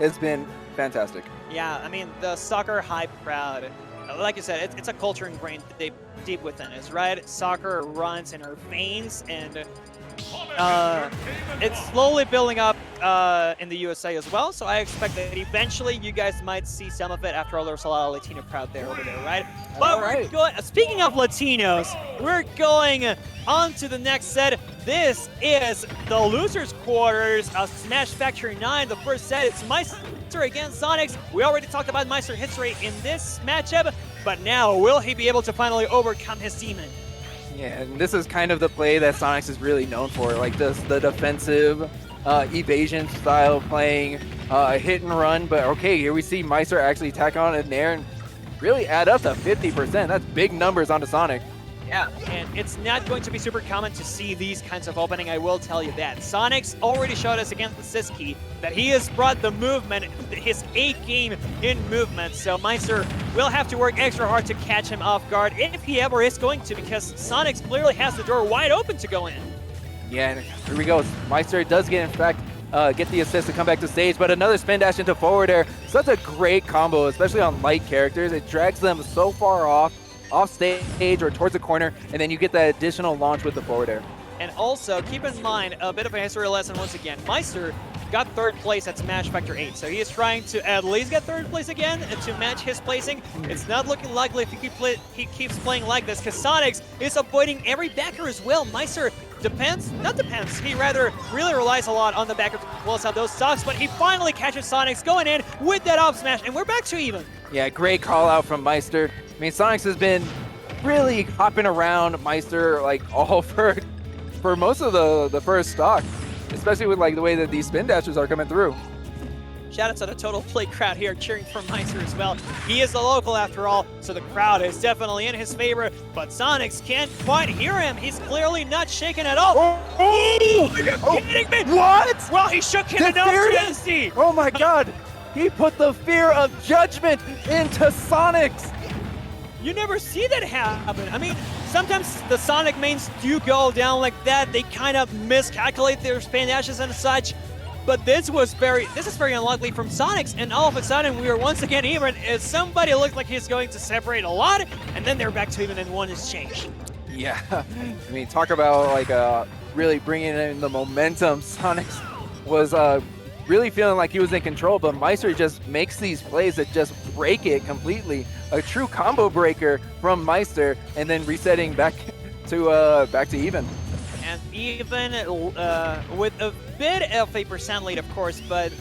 has been fantastic. Yeah, I mean, the soccer hype crowd, like you said, it's a culture ingrained deep within us, right? Soccer runs in our veins, and it's slowly building up in the USA as well, so I expect that eventually you guys might see some of it. After all, there's a lot of Latino crowd there over there, right? But we're going, speaking of Latinos, we're going on to the next set. This is the losers quarters of Smash Factory 9. The first set is Maister against Sonix. We already talked about Maister's hit rate in this matchup, but now will he be able to finally overcome his demon? Yeah, and this is kind of the play that Sonix is really known for, like the defensive evasion style of playing, hit and run. But okay, here we see Maister actually tack on in there and really add up to 50%. That's big numbers onto Sonic. Yeah, and it's not going to be super common to see these kinds of opening, I will tell you that. Sonix already showed us against the Siski that he has brought the movement, his A game in movement, so Maister will have to work extra hard to catch him off guard if he ever is going to, because Sonix clearly has the door wide open to go in. Yeah, and here we go. Maister does get, in fact, get the assist to come back to stage, but another spin dash into forward air. Such a great combo, especially on light characters. It drags them so far off stage or towards the corner, and then you get that additional launch with the forward air. And also, keep in mind, a bit of a history lesson once again. Maister got third place at Smash Factor 8, so he is trying to at least get third place again to match his placing. It's not looking likely if he keeps playing like this, because Sonix is avoiding every backer as well. Maister he rather really relies a lot on the backer to close out those stocks, but he finally catches Sonix going in with that up smash, and we're back to even. Yeah, great call out from Maister. I mean, Sonix has been really hopping around Maister like all for most of the first stock, especially with like the way that these spin dashes are coming through. Shout out to the Total Play crowd here cheering for Maister as well. He is the local after all, so the crowd is definitely in his favor, but Sonix can't quite hear him. He's clearly not shaken at all. Oh, Are you kidding me? What? Well, he shook him enough to SD. Oh my god. He put the fear of judgment into Sonix. You never see that happen. I mean, sometimes the Sonic mains do go down like that. They kind of miscalculate their spin dashes and such. But this is very unlikely from Sonix, and all of a sudden we are once again even as somebody looked like he's going to separate a lot, and then they're back to even and one is changed. Yeah, I mean, talk about like really bringing in the momentum. Sonix was really feeling like he was in control, but Maister just makes these plays that just break it completely. A true combo breaker from Maister, and then resetting back to even. And even with a bit of a percent lead, of course, but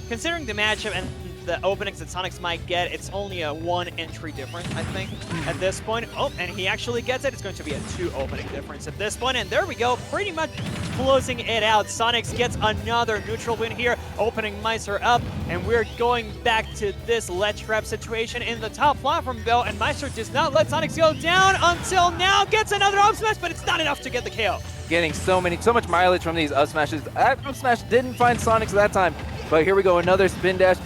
considering the matchup and the openings that Sonix might get, it's only a 1 entry difference, I think, at this point. Oh, and he actually gets it. It's going to be a 2 opening difference at this point, and there we go, pretty much closing it out. Sonix gets another neutral win here, opening Maister up, and we're going back to this ledge trap situation in the top platform, though, and Maister does not let Sonix go down until now, gets another up smash, but it's not enough to get the KO. Getting so much mileage from these up smashes. That up smash didn't find Sonix that time, but here we go, another spin dash.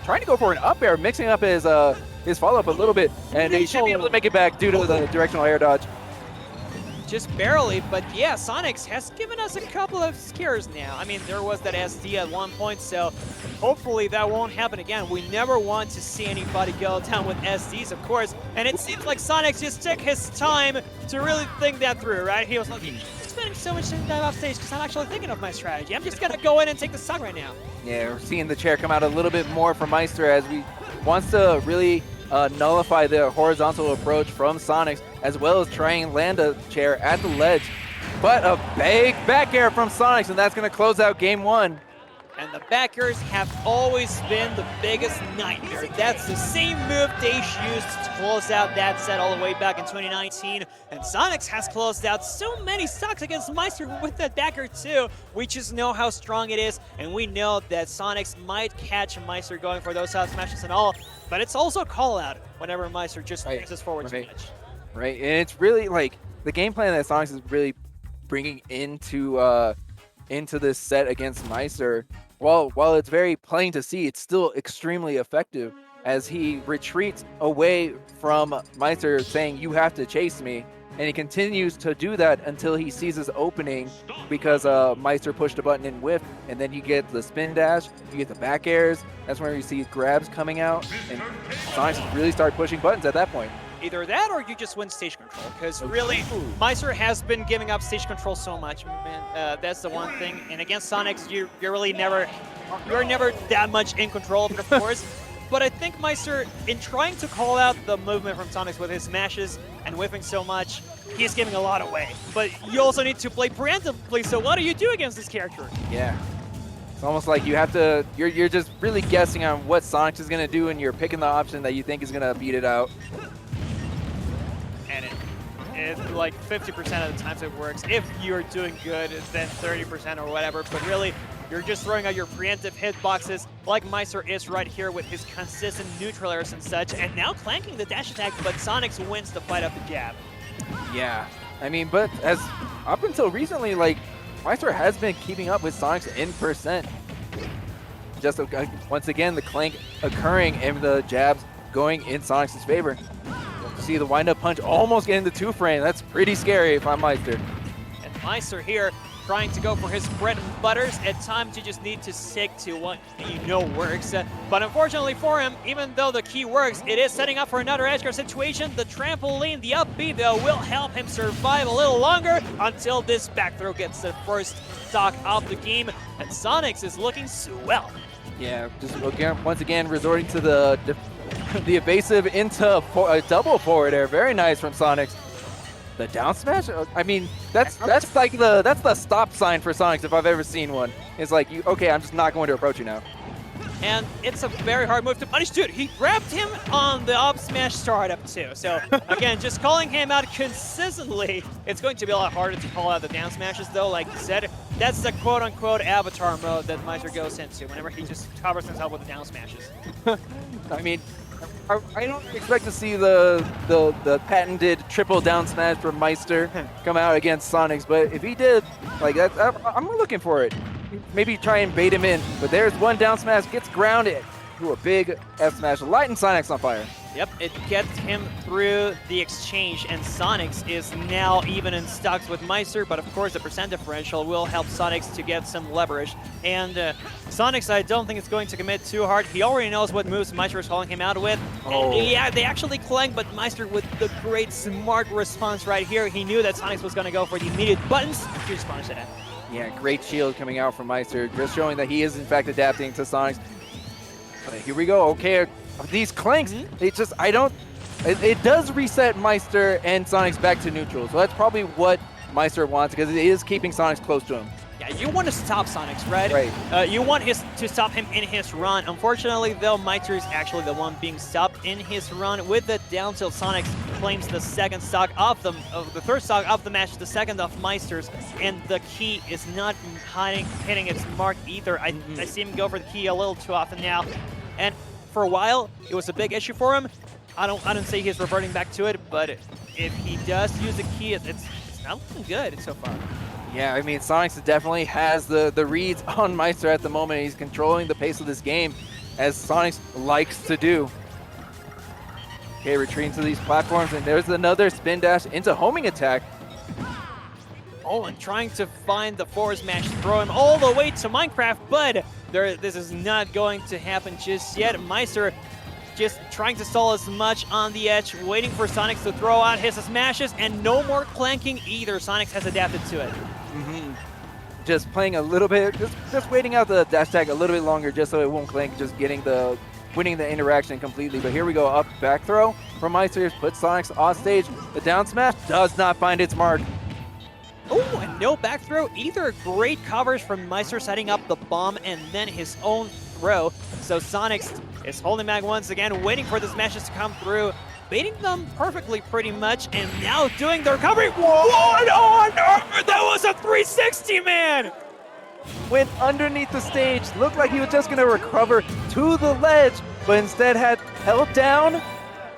Trying to go for an up air, mixing up his follow-up a little bit, and he should be able to make it back due to the directional air dodge. Just barely, but yeah, Sonix has given us a couple of scares now. I mean, there was that SD at one point, so hopefully that won't happen again. We never want to see anybody go down with SDs, of course, and it seems like Sonix just took his time to really think that through, right? He was like, spending so much time off stage because I'm actually thinking of my strategy. I'm just gonna go in and take the stock right now. Yeah, we're seeing the chair come out a little bit more from Maister as he wants to really nullify the horizontal approach from Sonix, as well as try and land a chair at the ledge. But a big back air from Sonix, and that's gonna close out game 1. And the backers have always been the biggest nightmare. That's the same move Dash used to close out that set all the way back in 2019. And Sonix has closed out so many stocks against Maister with that backer too. We just know how strong it is, and we know that Sonix might catch Maister going for those out smashes and all. But it's also a call out whenever Maister just faces forward too much. Right, and it's really like the game plan that Sonix is really bringing into this set against Maister. While it's very plain to see, it's still extremely effective as he retreats away from Maister saying, "You have to chase me," and he continues to do that until he sees his opening because Maister pushed a button and whiffed, and then you get the spin dash, you get the back airs. That's where you see grabs coming out, and Sonix really start pushing buttons at that point. Either that or you just win stage control, because really, Maister has been giving up stage control so much, man. That's the one thing. And against Sonix, you're never that much in control of it, of course. But I think Maister, in trying to call out the movement from Sonix with his smashes and whiffing so much, he's giving a lot away. But you also need to play preemptively, so what do you do against this character? Yeah. It's almost like you have to, you're just really guessing on what Sonix is going to do, and you're picking the option that you think is going to beat it out. And it's like 50% of the times it works. If you're doing good, then 30% or whatever. But really, you're just throwing out your preemptive hitboxes like Maister is right here with his consistent neutral airs and such. And now clanking the dash attack, but Sonix wins the fight up the jab. Yeah. I mean, but as up until recently, like, Maister has been keeping up with Sonix in percent. Just once again, the clank occurring and the jabs going in Sonix's favor. See the wind-up punch almost getting the 2-frame. That's pretty scary if I'm Maister. And Maister here trying to go for his bread and butters. At times you just need to stick to what you know works. But unfortunately for him, even though the key works, it is setting up for another edge guard situation. The trampoline, the up B though, will help him survive a little longer until this back throw gets the first stock of the game. And Sonix is looking swell. Yeah, just again, once again resorting to the evasive into a double forward air. Very nice from Sonix. The down smash? I mean, that's like that's the stop sign for Sonix if I've ever seen one. It's like, okay, I'm just not going to approach you now. And it's a very hard move to punish. Dude, he grabbed him on the up smash startup too. So again, just calling him out consistently. It's going to be a lot harder to call out the down smashes though. Like you said, that's the quote-unquote avatar mode that Maister goes into whenever he just covers himself with the down smashes. I mean, I don't expect to see the patented triple down smash from Maister come out against Sonix, but if he did, like that, I'm looking for it. Maybe try and bait him in, but there's one down smash, gets grounded to a big F smash, lighting Sonix on fire. Yep, it gets him through the exchange, and Sonix is now even in stocks with Maister, but of course the percent differential will help Sonix to get some leverage. And Sonix, I don't think it's going to commit too hard. He already knows what moves Maister is calling him out with. Oh. And yeah, they actually clank, but Maister with the great smart response right here. He knew that Sonix was going to go for the immediate buttons. He responded to that. Yeah, great shield coming out from Maister, just showing that he is in fact adapting to Sonix. Here we go, okay. These clanks, it does reset Maister and Sonix back to neutral, so that's probably what Maister wants because it is keeping Sonix close to him. Yeah, you want to stop Sonix, right? Right. You want to stop him in his run. Unfortunately, though, Maister is actually the one being stopped in his run. With the down tilt, Sonix claims the second stock of the third stock of the match, the second of Maister's, and the key is not hitting its mark either. I see him go for the key a little too often now, and for a while, it was a big issue for him. I don't say he's reverting back to it, but if he does use the key, it's not looking good so far. Yeah, I mean, Sonix definitely has the reads on Maister at the moment. He's controlling the pace of this game, as Sonix likes to do. Okay, retreating to these platforms, and there's another spin dash into homing attack. Oh, and trying to find the forward smash, throw him all the way to Minecraft, but this is not going to happen just yet. Maister just trying to stall as much on the edge, waiting for Sonix to throw out his smashes, and no more clanking either. Sonix has adapted to it. Just playing a little bit, just waiting out the dash tag a little bit longer just so it won't clank, just winning the interaction completely. But here we go, up back throw from Maister, puts Sonix off stage. The down smash does not find its mark. Oh, and no back throw either. Great coverage from Maister setting up the bomb and then his own throw. So Sonix is holding back once again, waiting for the smashes to come through, baiting them perfectly pretty much, and now doing the recovery. What on earth? That was a 360, man! Went underneath the stage, looked like he was just going to recover to the ledge, but instead had held down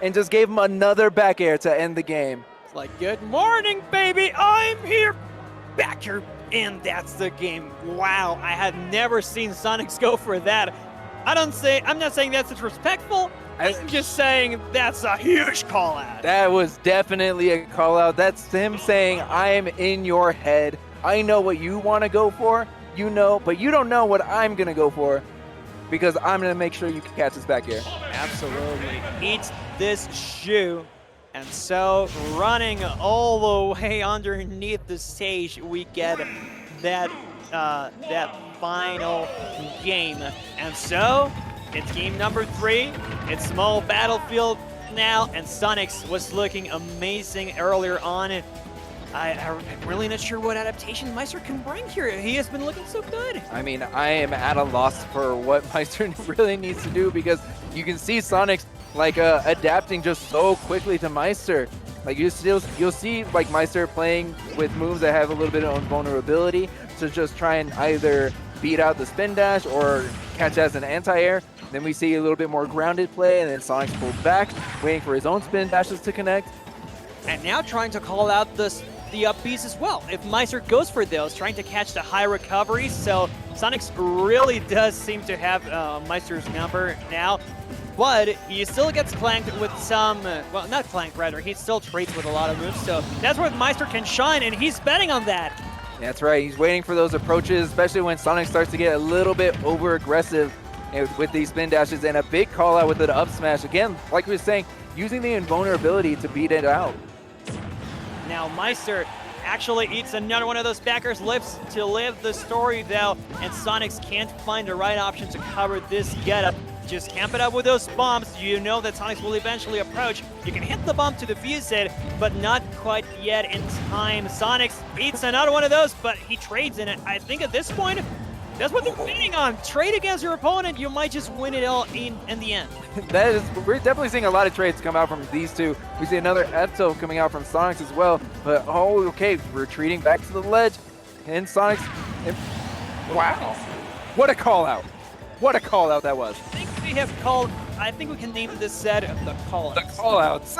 and just gave him another back air to end the game. It's like, good morning, baby, I'm here, back here, and that's the game. Wow, I had never seen Sonix go for that. I'm not saying that's disrespectful. I'm just saying that's a huge call out. That was definitely a call out. That's him saying, I am in your head. I know what you want to go for, you know, but you don't know what I'm going to go for because I'm going to make sure you can catch us back here. Absolutely. Eats this shoe. And so running all the way underneath the stage, we get that final game. And so it's game number 3. It's small battlefield now, and Sonix was looking amazing earlier on. I'm really not sure what adaptation Maister can bring here. He has been looking so good. I mean, I am at a loss for what Maister really needs to do because you can see Sonix like adapting just so quickly to Maister. Like you'll see like Maister playing with moves that have a little bit of vulnerability to just try and either beat out the spin dash or catch as an anti-air. Then we see a little bit more grounded play, and then Sonix pulls back, waiting for his own spin dashes to connect. And now trying to call out the up Bs as well. If Maister goes for those, trying to catch the high recovery, so Sonix really does seem to have Maister's number now. But he still gets clanked with some, well, not clanked rather, he still trades with a lot of moves, so that's where Maister can shine, and he's betting on that. That's right, he's waiting for those approaches, especially when Sonix starts to get a little bit over-aggressive with these spin dashes, and a big call out with an up smash. Again, like we were saying, using the invulnerability to beat it out. Now Maister actually eats another one of those backers, lives to live the story though, and Sonix can't find the right option to cover this getup. Just camp it up with those bombs. You know that Sonix will eventually approach. You can hit the bomb to defuse it, but not quite yet in time. Sonix eats another one of those, but he trades in it. I think at this point, that's what they're betting on. Trade against your opponent, you might just win it all in the end. We're definitely seeing a lot of trades come out from these two. We see another Epto coming out from Sonix as well. But, oh, okay, retreating back to the ledge. And Sonix, wow. What a call out. What a call out that was. I think we can name this set the call outs. The call outs.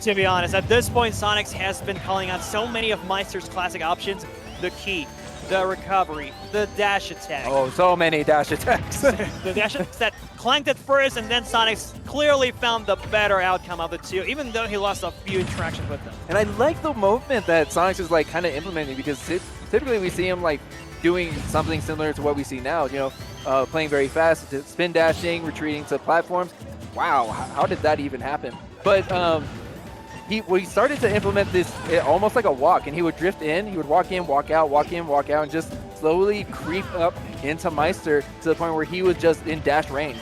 To be honest, at this point, Sonix has been calling out so many of Maister's classic options. The key, the recovery, the dash attack. Oh, so many dash attacks. The dash attacks that clanked at first, and then Sonix clearly found the better outcome of the two, even though he lost a few interactions with them. And I like the movement that Sonix is like kind of implementing, because typically we see him like doing something similar to what we see now, you know, playing very fast, spin dashing, retreating to platforms. Wow, how did that even happen? But he started to implement this almost like a walk, and he would drift in, he would walk in, walk out, walk in, walk out, and just slowly creep up into Maister to the point where he was just in dash range.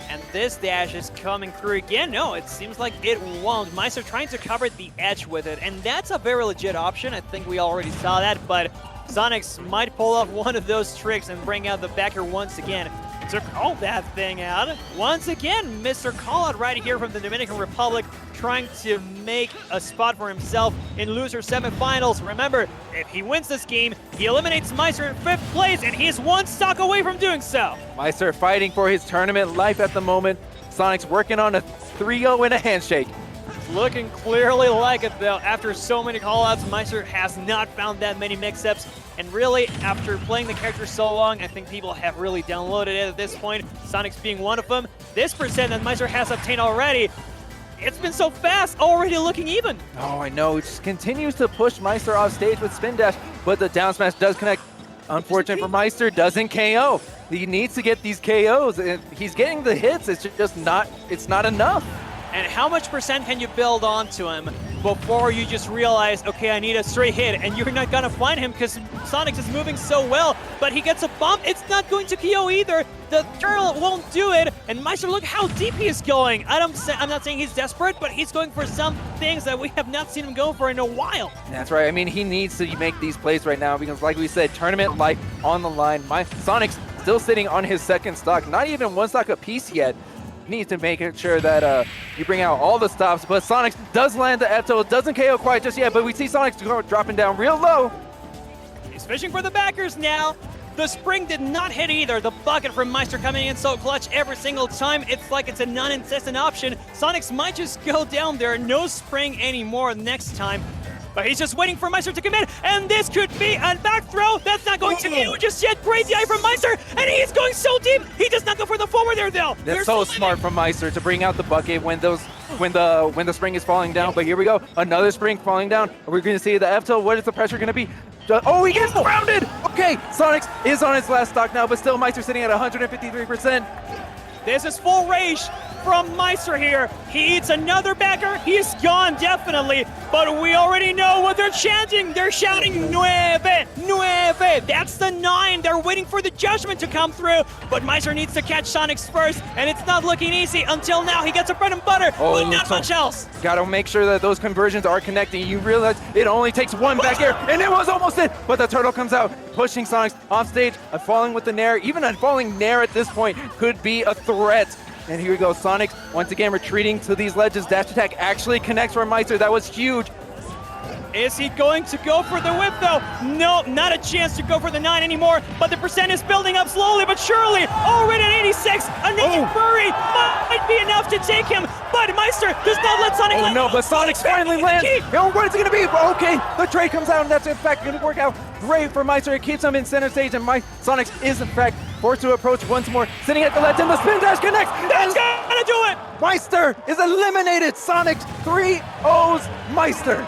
And this dash is coming through again. No, it seems like it won't. Maister trying to cover the edge with it, and that's a very legit option. I think we already saw that, but Sonix might pull off one of those tricks and bring out the backer once again to call that thing out. Once again, Mr. Callout right here from the Dominican Republic, trying to make a spot for himself in loser semifinals. Remember, if he wins this game, he eliminates Maister in 5th place, and he's one stock away from doing so. Maister fighting for his tournament life at the moment. Sonix working on a 3-0 and a handshake. Looking clearly like it though. After so many callouts, Maister has not found that many mix-ups. And really, after playing the character so long, I think people have really downloaded it at this point, Sonix being one of them. This percent that Maister has obtained already, it's been so fast, already looking even. Oh, I know. It just continues to push Maister off stage with spin dash, but the down smash does connect. Unfortunate for Maister, doesn't KO. He needs to get these KOs. He's getting the hits. It's just not enough. And how much percent can you build onto him before you just realize, okay, I need a straight hit, and you're not gonna find him because Sonix is moving so well, but he gets a bump, it's not going to KO either. The turtle won't do it, and Maister, look how deep he is going. I'm not saying he's desperate, but he's going for some things that we have not seen him go for in a while. That's right. I mean, he needs to make these plays right now because, like we said, tournament life on the line. Sonix still sitting on his 2nd stock, not even 1 stock apiece yet. Needs to make sure that you bring out all the stops, but Sonix does land the Epto, doesn't KO quite just yet, but we see Sonix dropping down real low. He's fishing for the backers now. The spring did not hit either. The bucket from Maister coming in so clutch every single time. It's like it's a non-insistent option. Sonix might just go down there. No spring anymore next time. but he's just waiting for Maister to commit, and this could be a back throw. That's not going to do just yet. Crazy eye from Maister, and he's going so deep. He does not go for the forward there, though. That's so smart from Maister to bring out the bucket when the spring is falling down. But here we go, another spring falling down. Are we going to see the F tilt? What is the pressure going to be? Oh, he gets grounded. Okay, Sonix is on his last stock now, but still Maister sitting at 153%. This is full rage from Maister here. He eats another backer. He's gone, definitely. But we already know what they're chanting. They're shouting, nueve, nueve. That's the 9. They're waiting for the judgment to come through. But Maister needs to catch Sonix first, and it's not looking easy until now. He gets a bread and butter, but not much else. Gotta make sure that those conversions are connecting. You realize it only takes one back air, and it was almost it. But the turtle comes out, pushing Sonix off stage, falling with the nair. Even a falling nair at this point could be a threat. And here we go, Sonix once again retreating to these ledges. Dash attack actually connects for Maister. That was huge. Is he going to go for the whip, though? No, not a chance to go for the 9 anymore, but the percent is building up slowly but surely. Already at 86, another furry might be enough to take him, but Maister does not let Sonix land. No, but Sonix finally lands. Oh, what is it going to be? Okay, the trade comes out, and that's in fact going to work out great for Maister. It keeps him in center stage, and Sonix is in fact forced to approach once more, sitting at the ledge, and the spin dash connects. That's gonna do it! Maister is eliminated. Sonix 3-0's Maister.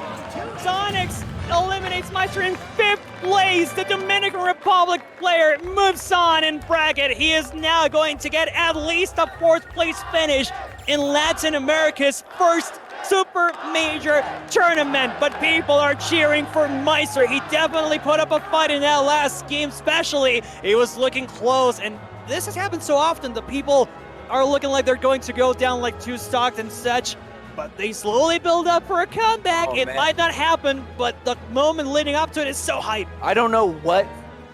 Sonix eliminates Maister in 5th place. The Dominican Republic player moves on in bracket. He is now going to get at least a 4th place finish in Latin America's first super major tournament. But people are cheering for Maister. He definitely put up a fight in that last game, especially. It was looking close, and this has happened so often. The people are looking like they're going to go down like 2 stocks and such. But they slowly build up for a comeback. Oh, it man. might not happen, but the moment leading up to it is so hype. I don't know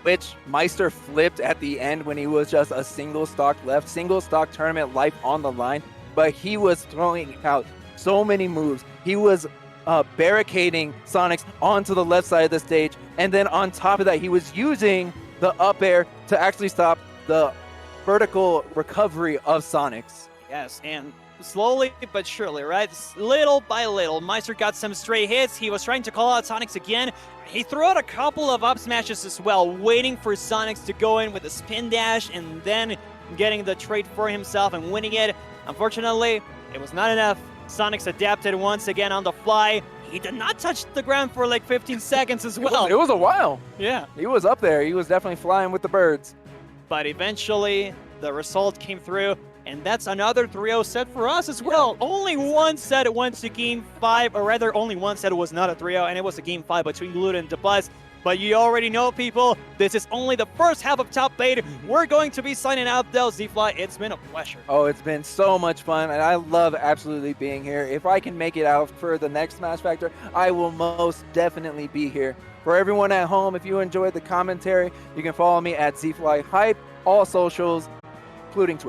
which Maister flipped at the end when he was just a single stock left, single stock tournament life on the line, but he was throwing out so many moves. He was barricading Sonix onto the left side of the stage, and then on top of that, he was using the up air to actually stop the vertical recovery of Sonix. Yes, and slowly but surely, right? Little by little, Maister got some stray hits. He was trying to call out Sonix again. He threw out a couple of up smashes as well, waiting for Sonix to go in with a spin dash and then getting the trade for himself and winning it. Unfortunately, it was not enough. Sonix adapted once again on the fly. He did not touch the ground for like 15 seconds as well. It was a while. Yeah. He was up there. He was definitely flying with the birds. But eventually, the result came through. And that's another 3-0 set for us as well. Only one set went to Game 5, or rather only one set was not a 3-0, and it was a Game 5 between Luda and DeBuzz. But you already know, people, this is only the first half of Top 8. We're going to be signing out, though. Z-Fly, it's been a pleasure. Oh, it's been so much fun, and I love absolutely being here. If I can make it out for the next Smash Factor, I will most definitely be here. For everyone at home, if you enjoyed the commentary, you can follow me at Z-Fly Hype, all socials, including Twitch.